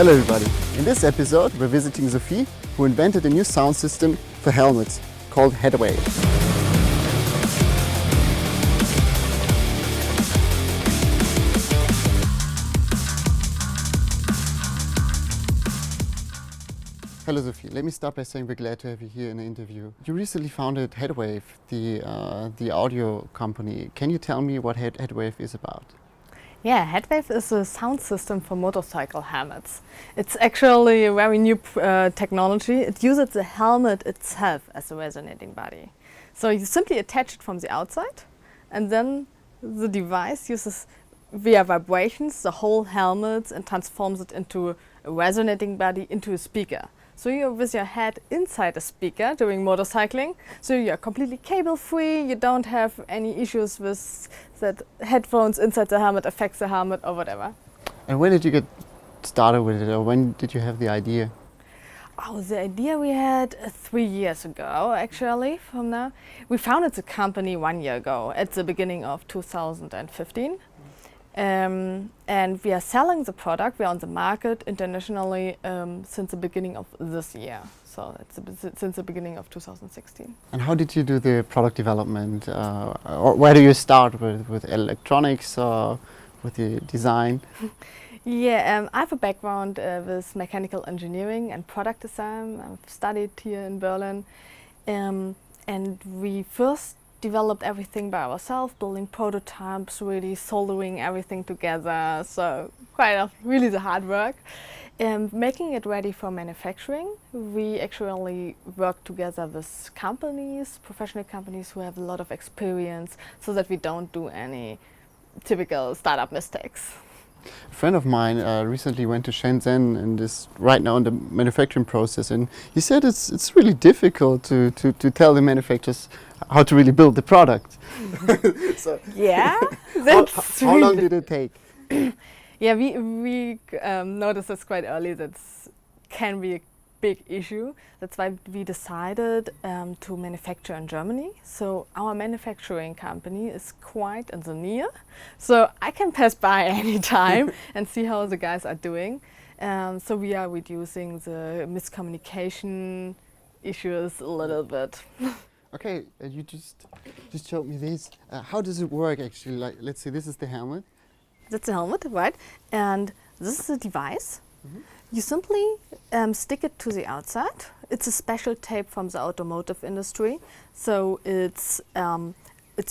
Hello everybody. In this episode we're visiting Sophie, who invented a new sound system for helmets called Headwave. Hello Sophie, let me start by saying we're glad to have you here in the interview. You recently founded Headwave, the audio company. Can you tell me what Headwave is about? Yeah, Headwave is a sound system for motorcycle helmets. It's actually a very new technology. It uses the helmet itself as a resonating body. So you simply attach it from the outside, and then the device uses via vibrations the whole helmet and transforms it into a resonating body into a speaker. So you're with your head inside a speaker during motorcycling, so you're completely cable free, you don't have any issues with that headphones inside the helmet affects the helmet or whatever. And when did you get started with it, or when did you have the idea? Oh, the idea we had 3 years ago, actually, from now. We founded the company 1 year ago, at the beginning of 2015. And we are selling the product, we are on the market internationally since the beginning of this year. So it's since the beginning of 2016. And how did you do the product development? Or where do you start with electronics or with the design? Yeah, I have a background with mechanical engineering and product design. I've studied here in Berlin. And we first developed everything by ourselves, building prototypes, really soldering everything together. So really the hard work. Making it ready for manufacturing, we actually work together with companies, professional companies who have a lot of experience, so that we don't do any typical startup mistakes. A friend of mine recently went to Shenzen and is right now in the manufacturing process, and he said it's really difficult to tell the manufacturers how to really build the product. So yeah, that's how long did it take? Yeah, we noticed this quite early. That can be a big issue. That's why we decided to manufacture in Germany. So our manufacturing company is quite in the near. So I can pass by any time and see how the guys are doing. So we are reducing the miscommunication issues a little bit. Okay, you just showed me this. How does it work actually? Like, let's say this is the helmet. That's the helmet, right? And this is the device. Mm-hmm. You simply stick it to the outside. It's a special tape from the automotive industry, so it's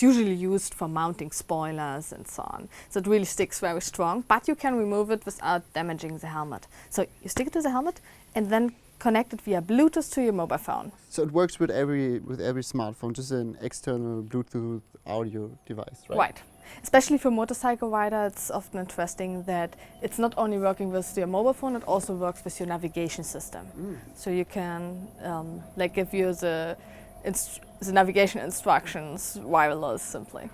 usually used for mounting spoilers and so on. So it really sticks very strong, but you can remove it without damaging the helmet. So you stick it to the helmet and then connect it via Bluetooth to your mobile phone. So it works with every smartphone, just an external Bluetooth audio device, right? Right. Especially for motorcycle rider, it's often interesting that it's not only working with your mobile phone, it also works with your navigation system. So you can give you the navigation instructions wireless simply.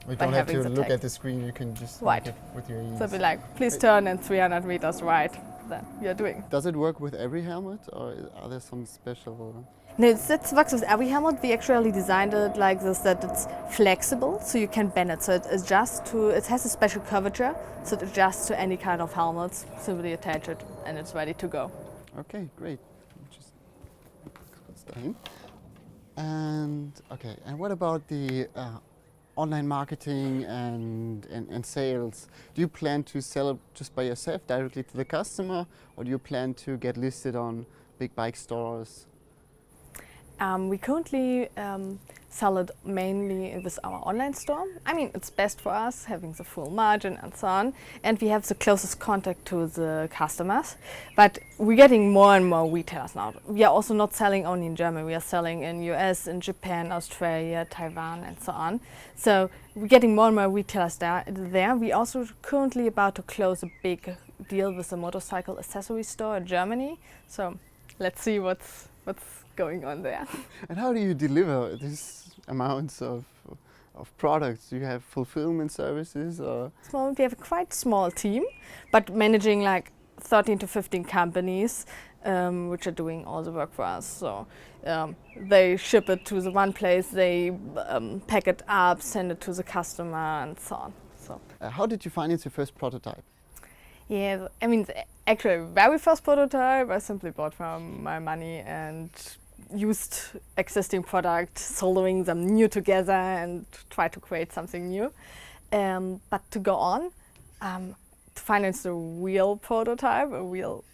You don't have to look at the screen, you can just look it with your ears. So be like, please turn in 300 meters right, then you're doing. Does it work with every helmet, or are there some special? No, it works with every helmet. We actually designed it like this, that it's flexible, so you can bend it. So it has a special curvature, so it adjusts to any kind of helmets. Simply attach it, and it's ready to go. Okay, great. Just stay. And what about the online marketing and sales? Do you plan to sell it just by yourself directly to the customer, or do you plan to get listed on big bike stores? We currently sell it mainly with our online store. I mean, it's best for us, having the full margin and so on, and we have the closest contact to the customers. But we're getting more and more retailers now. We are also not selling only in Germany, we are selling in US, in Japan, Australia, Taiwan and so on. So we're getting more and more retailers there. We also currently about to close a big deal with a motorcycle accessory store in Germany. So let's see what's going on there. And how do you deliver these amounts of products? Do you have fulfillment services, or? We have a quite small team, but managing like 13 to 15 companies which are doing all the work for us. So they ship it to the one place, they pack it up, send it to the customer and so on. So how did you finance your first prototype? Yeah, I mean, the actual very first prototype I simply bought from my money and used existing products, soldering them new together and try to create something new. But to go on, to finance a real prototype, a real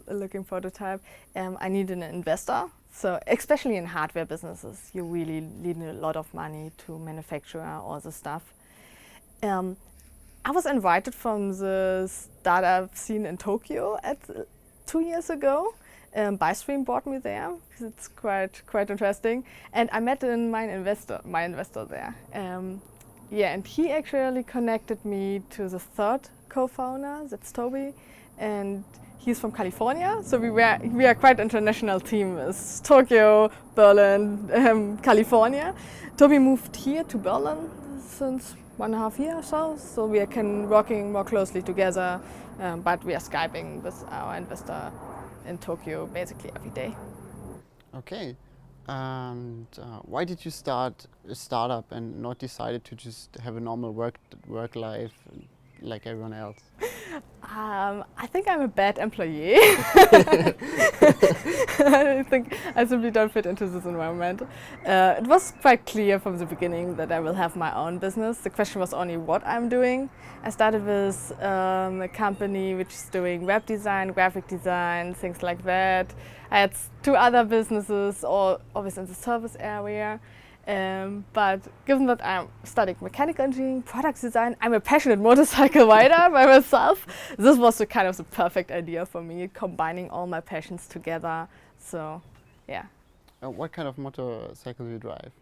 looking prototype, I need an investor. So especially in hardware businesses, you really need a lot of money to manufacture all the stuff. I was invited from the startup scene in Tokyo 2 years ago. Bystream brought me there because it's quite interesting, and I met my investor there. Yeah, and he actually connected me to the third co-founder, that's Toby, and he's from California, so we are quite international team. It's Tokyo, Berlin, California. Toby moved here to Berlin since 1.5 years or so we can working more closely together, but we are Skyping with our investor in Tokyo basically every day. Okay. And why did you start a startup and not decided to just have a normal work life like everyone else? I think I'm a bad employee. I think I simply don't fit into this environment. It was quite clear from the beginning that I will have my own business. The question was only what I'm doing. I started with a company which is doing web design, graphic design, things like that. I had 2 other businesses, all always in the service area. But given that I'm studying mechanical engineering, product design, I'm a passionate motorcycle rider by myself. This was the kind of the perfect idea for me, combining all my passions together. So, yeah. What kind of motorcycle do you drive?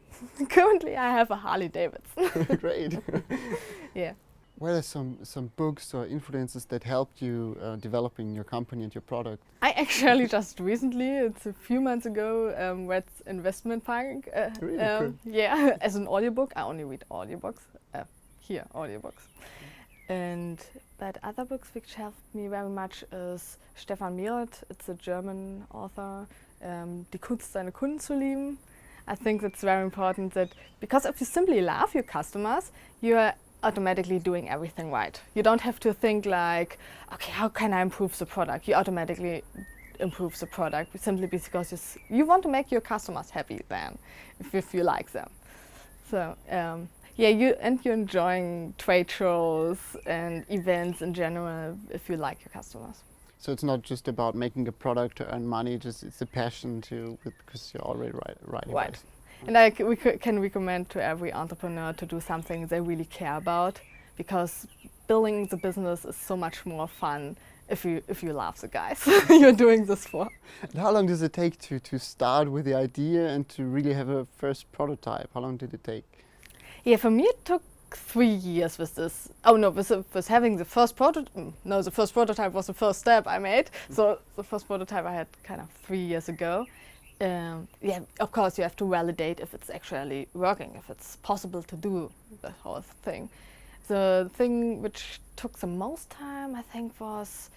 Currently, I have a Harley Davidson. Great. Yeah. What are some books or influences that helped you developing your company and your product? I actually just recently, it's a few months ago, read Investment Punk. Really cool. Yeah, as an audiobook. I only read audiobooks. Audiobooks. But other books which helped me very much is Stefan Mehret. It's a German author. Die Kunst, seine Kunden zu lieben. I think that's very important that because if you simply love your customers, you are automatically doing everything right. You don't have to think like, okay, how can I improve the product? You automatically improve the product simply because you want to make your customers happy then, if you like them. So yeah, you're enjoying trade shows and events in general if you like your customers. So it's not just about making a product to earn money, it's a passion because you're already writing. Right. And we can recommend to every entrepreneur to do something they really care about, because building the business is so much more fun if you love the guys you're doing this for. And how long does it take to start with the idea and to really have a first prototype? How long did it take? Yeah, for me it took 3 years with this. Oh no, with having the first prototype. No, the first prototype was the first step I made. So the first prototype I had kind of 3 years ago. Yeah, of course you have to validate if it's actually working, if it's possible to do the whole thing. The thing which took the most time, I think, was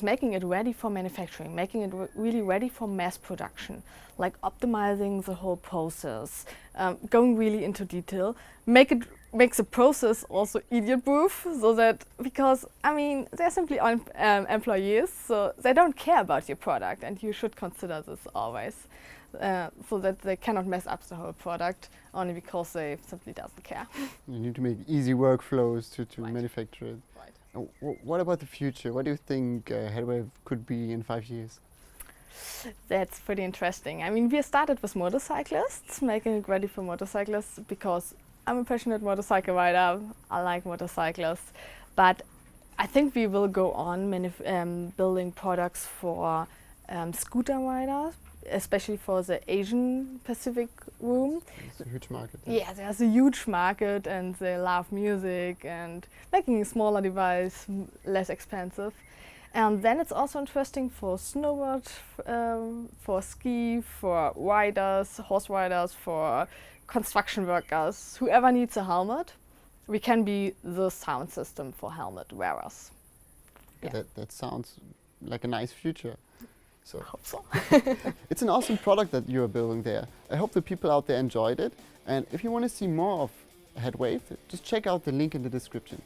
making it ready for manufacturing, making it really ready for mass production, like optimizing the whole process, going really into detail, make the process also idiot-proof, so that, because I mean they're simply employees, so they don't care about your product, and you should consider this always, so that they cannot mess up the whole product only because they simply doesn't care. You need to make easy workflows to Right. manufacture it. Right. What about the future? What do you think Headwave could be in 5 years? That's pretty interesting. I mean, we started with motorcyclists, making it ready for motorcyclists, because I'm a passionate motorcycle rider. I like motorcyclists, but I think we will go on building products for scooter riders, especially for the Asian Pacific room. It's a huge market. Yeah, there's a huge market, and they love music, and making a smaller device less expensive. And then it's also interesting for snowboard, for ski, for riders, horse riders, for construction workers, whoever needs a helmet. We can be the sound system for helmet wearers. Yeah. That sounds like a nice future. So I hope so. it's an awesome product that you are building there. I hope the people out there enjoyed it. And if you want to see more of Headwave, just check out the link in the description.